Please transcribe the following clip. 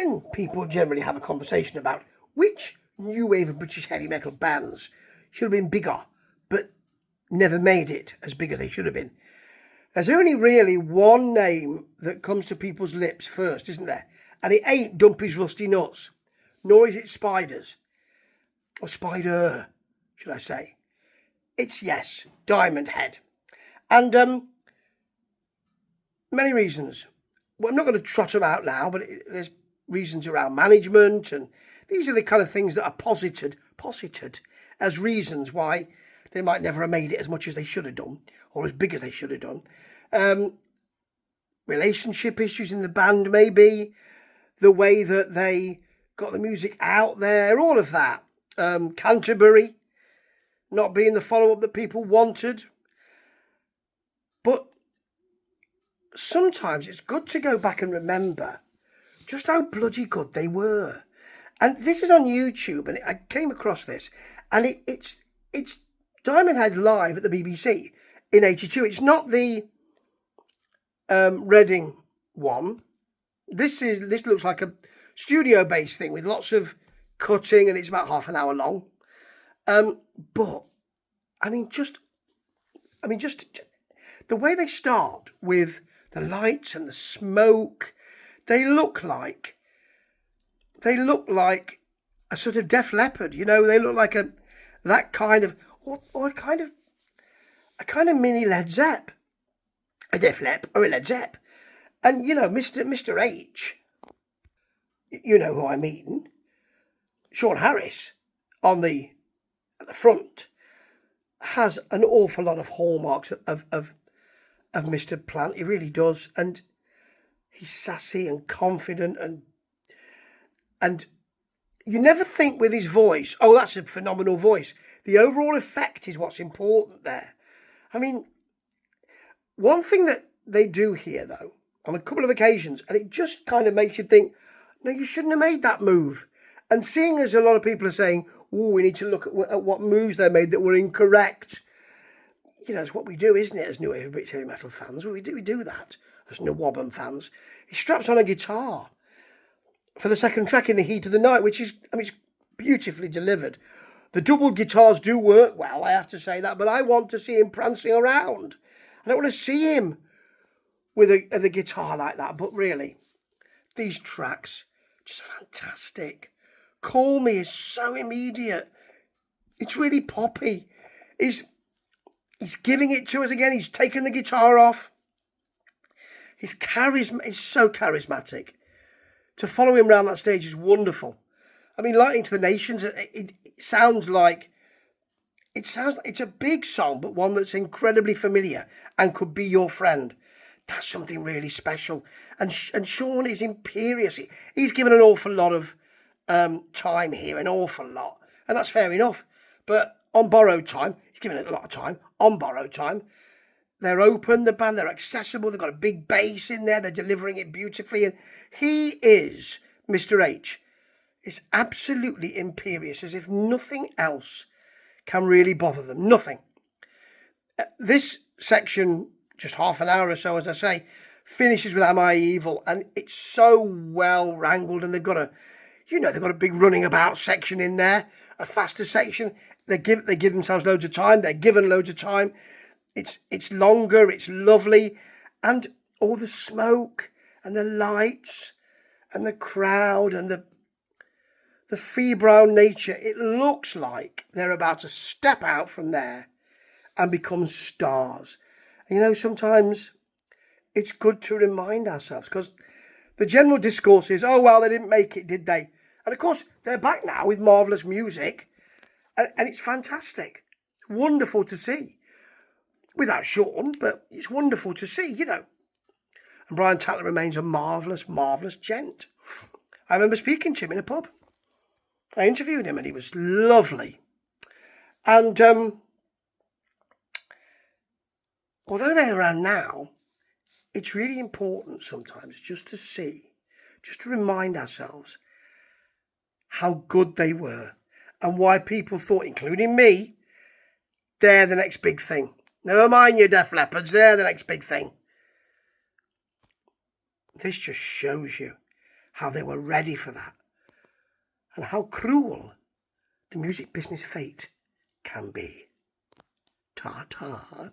when people generally have a conversation about which new wave of British heavy metal bands should have been bigger, but never made it as big as they should have been, there's only really one name that comes to people's lips first, isn't there? And it ain't Dumpy's Rusty Nuts, nor is it Spiders, or Spider, should I say. It's, yes, Diamond Head. And many reasons. Well, I'm not going to trot them out now, but there's reasons around management, and these are the kind of things that are posited as reasons why they might never have made it as much as they should have done, or as big as they should have done. Relationship issues in the band, maybe, the way that they got the music out there, all of that. Canterbury not being the follow-up that people wanted. But sometimes it's good to go back and remember just how bloody good they were. And this is on YouTube, and I came across this, and it's Diamond Head live at the BBC in '82. It's not the Reading one. This looks like a studio-based thing with lots of cutting, and it's about half an hour long. But just the way they start with the lights and the smoke, they look like a sort of Def Leppard, you know. They look like that kind of, or a kind of mini Led Zepp, a Def Leppard or a Led Zepp. And you know, Mr. H, you know who I mean, Sean Harris at the front, has an awful lot of hallmarks of Mr. Plant. He really does, and he's sassy and confident, and you never think with his voice, oh, that's a phenomenal voice. The overall effect is what's important there. I mean, one thing that they do here, though, on a couple of occasions, and it just kind of makes you think, no, you shouldn't have made that move. And seeing as a lot of people are saying, oh, we need to look at what moves they made that were incorrect. You know, it's what we do, isn't it, as new wave British heavy metal fans? We do that as NWOBHM fans. He straps on a guitar for the second track, In the Heat of the Night, which is, it's beautifully delivered. The double guitars do work well, I have to say that, but I want to see him prancing around. I don't want to see him with a guitar like that. But really, these tracks, just fantastic. Call Me is so immediate. It's really poppy. He's giving it to us again. He's taken the guitar off. His charisma is so charismatic. To follow him around that stage is wonderful. I mean, Lightning to the Nations, it sounds like it's a big song, but one that's incredibly familiar and could be your friend. That's something really special. And Sean is imperious. He's given an awful lot of time here, an awful lot, and that's fair enough. But on borrowed time, he's given it a lot of time. On borrowed time, they're open, the band, they're accessible, they've got a big bass in there, they're delivering it beautifully, and he is, Mr. H, is absolutely imperious, as if nothing else can really bother them. Nothing. This section, just half an hour or so, as I say, finishes with Am I Evil, and it's so well wrangled, and they've got a big running about section in there, a faster section. They give themselves loads of time. They're given loads of time. It's longer. It's lovely, and all the smoke and the lights and the crowd and the febrile nature. It looks like they're about to step out from there and become stars. And, you know, sometimes it's good to remind ourselves, because the general discourse is, oh, well, they didn't make it, did they? And of course, they're back now with marvellous music, and it's fantastic. Wonderful to see. Without Sean, but it's wonderful to see, you know. And Brian Tatler remains a marvellous, marvellous gent. I remember speaking to him in a pub. I interviewed him, and he was lovely. And although they're around now, it's really important sometimes just to remind ourselves how good they were and why people thought, including me, they're the next big thing. Never mind your Def Leppards, they're the next big thing. This just shows you how they were ready for that, and how cruel the music business fate can be. Ta-ta.